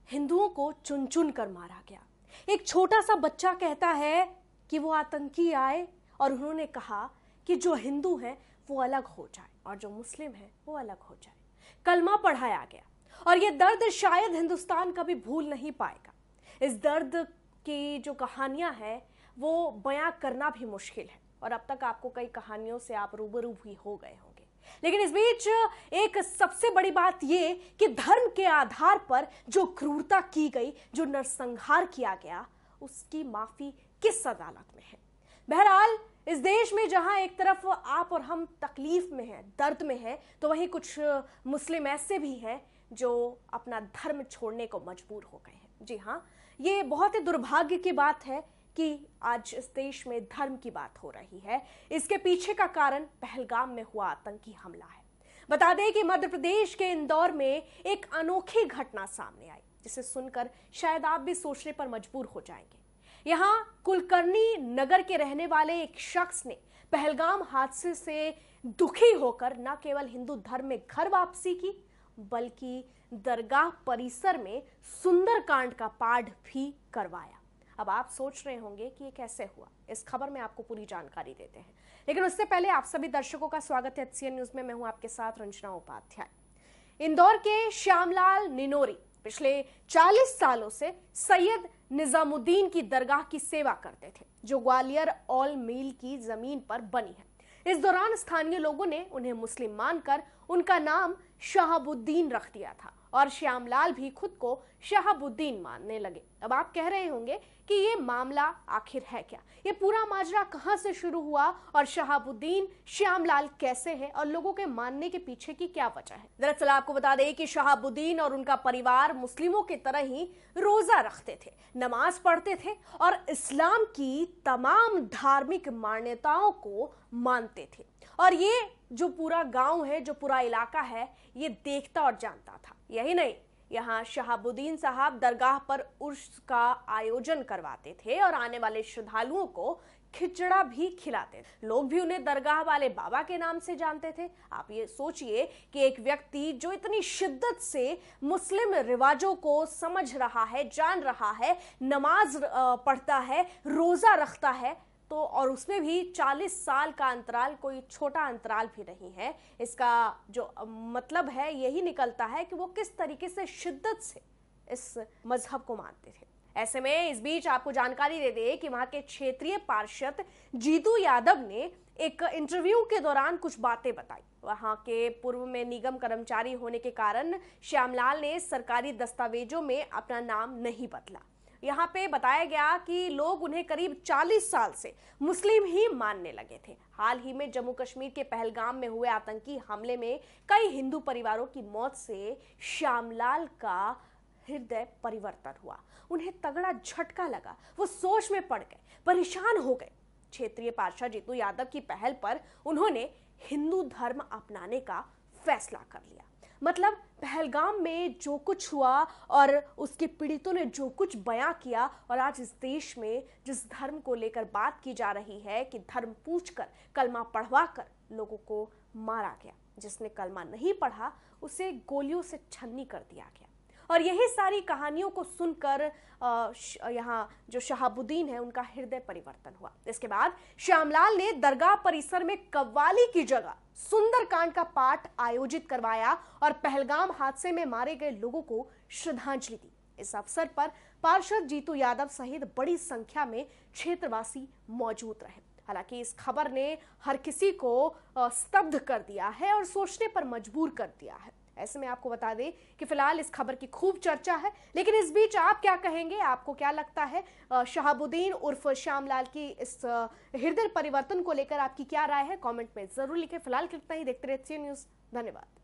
हिंदुओं को चुन चुन कर मारा गया। एक छोटा सा बच्चा कहता है कि वो आतंकी आए और उन्होंने कहा कि जो हिंदू है वो अलग हो जाए और जो मुस्लिम है वो अलग हो जाए। कलमा पढ़ाया गया और ये दर्द शायद हिंदुस्तान कभी भूल नहीं पाएगा। इस दर्द की जो कहानियां हैं वो बयां करना भी मुश्किल है और अब तक आपको कई कहानियों से आप रूबरू भी हो गए होंगे। लेकिन इस बीच एक सबसे बड़ी बात ये कि धर्म के आधार पर जो क्रूरता की गई, जो नरसंहार किया गया, उसकी माफी किस अदालत में है। बहरहाल इस देश में जहां एक तरफ आप और हम तकलीफ में हैं, दर्द में हैं, तो वहीं कुछ मुस्लिम ऐसे भी हैं जो अपना धर्म छोड़ने को मजबूर हो गए हैं। जी हाँ, ये बहुत ही दुर्भाग्य की बात है कि आज इस देश में धर्म की बात हो रही है। इसके पीछे का कारण पहलगाम में हुआ आतंकी हमला है। बता दें कि मध्य प्रदेश के इंदौर में एक अनोखी घटना सामने आई, जिसे सुनकर शायद आप भी सोचने पर मजबूर हो जाएंगे। यहां कुलकर्णी नगर के रहने वाले एक शख्स ने पहलगाम हादसे से दुखी होकर न केवल हिंदू धर्म में घर वापसी की, बल्कि दरगाह परिसर में सुंदरकांड का पाठ भी करवाया। अब आप सोच रहे होंगे कि ये कैसे हुआ। इस खबर में आपको पूरी जानकारी देते हैं, लेकिन उससे पहले आप सभी दर्शकों का स्वागत है HCN न्यूज में। मैं हूं आपके साथ रंजना उपाध्याय। इंदौर के श्यामलाल निनोरी पिछले 40 सालों से सैयद निजामुद्दीन की दरगाह की सेवा करते थे, जो ग्वालियर ऑल मील की जमीन पर बनी है। इस दौरान स्थानीय लोगों ने उन्हें मुस्लिम मानकर उनका नाम शहाबुद्दीन रख दिया था और श्यामलाल भी खुद को शहाबुद्दीन मानने लगे। अब आप कह रहे होंगे कि ये मामला आखिर है क्या, ये पूरा माजरा कहां से शुरू हुआ और शहाबुद्दीन श्यामलाल कैसे है और लोगों के मानने के पीछे की क्या वजह है। दरअसल आपको बता दें कि शहाबुद्दीन और उनका परिवार मुस्लिमों की तरह ही रोजा रखते थे, नमाज पढ़ते थे और इस्लाम की तमाम धार्मिक मान्यताओं को मानते थे। और ये जो पूरा गांव है, जो पूरा इलाका है, ये देखता और जानता था। यही नहीं, यहाँ शहाबुद्दीन साहब दरगाह पर उर्स का आयोजन करवाते थे और आने वाले श्रद्धालुओं को खिचड़ा भी खिलाते थे। लोग भी उन्हें दरगाह वाले बाबा के नाम से जानते थे। आप ये सोचिए कि एक व्यक्ति जो इतनी शिद्दत से मुस्लिम रिवाजों को समझ रहा है, जान रहा है, नमाज पढ़ता है, रोजा रखता है, तो और उसमें भी 40 साल का अंतराल कोई छोटा अंतराल भी नहीं है। इसका जो मतलब है यही निकलता है कि वो किस तरीके से शिद्दत से इस मजहब को मानते थे। ऐसे में इस बीच आपको जानकारी दे दे कि वहां के क्षेत्रीय पार्षद जीतू यादव ने एक इंटरव्यू के दौरान कुछ बातें बताई। वहां के पूर्व में निगम कर्मचारी होने के कारण श्यामलाल ने सरकारी दस्तावेजों में अपना नाम नहीं बदला। यहाँ पे बताया गया कि लोग उन्हें करीब 40 साल से मुस्लिम ही मानने लगे थे। हाल ही में जम्मू कश्मीर के पहलगाम में हुए आतंकी हमले में कई हिंदू परिवारों की मौत से श्यामलाल का हृदय परिवर्तन हुआ। उन्हें तगड़ा झटका लगा, वो सोच में पड़ गए, परेशान हो गए। क्षेत्रीय पार्षद जीतू यादव की पहल पर उन्होंने हिंदू धर्म अपनाने का फैसला कर लिया। मतलब पहलगाम में जो कुछ हुआ और उसके पीड़ितों ने जो कुछ बयां किया, और आज इस देश में जिस धर्म को लेकर बात की जा रही है कि धर्म पूछकर, कलमा पढ़वाकर लोगों को मारा गया। जिसने कलमा नहीं पढ़ा उसे गोलियों से छन्नी कर दिया गया। और यही सारी कहानियों को सुनकर यहाँ जो शहाबुद्दीन है उनका हृदय परिवर्तन हुआ। इसके बाद श्यामलाल ने दरगाह परिसर में कव्वाली की जगह सुंदरकांड का पाठ आयोजित करवाया और पहलगाम हादसे में मारे गए लोगों को श्रद्धांजलि दी। इस अवसर पर पार्षद जीतू यादव सहित बड़ी संख्या में क्षेत्रवासी मौजूद रहे। हालांकि इस खबर ने हर किसी को स्तब्ध कर दिया है और सोचने पर मजबूर कर दिया है। ऐसे में आपको बता दें कि फिलहाल इस खबर की खूब चर्चा है, लेकिन इस बीच आप क्या कहेंगे, आपको क्या लगता है शहाबुद्दीन उर्फ श्यामलाल की इस हृदय परिवर्तन को लेकर आपकी क्या राय है, कमेंट में जरूर लिखें। फिलहाल इतना ही, देखते रहिए HCN न्यूज। धन्यवाद।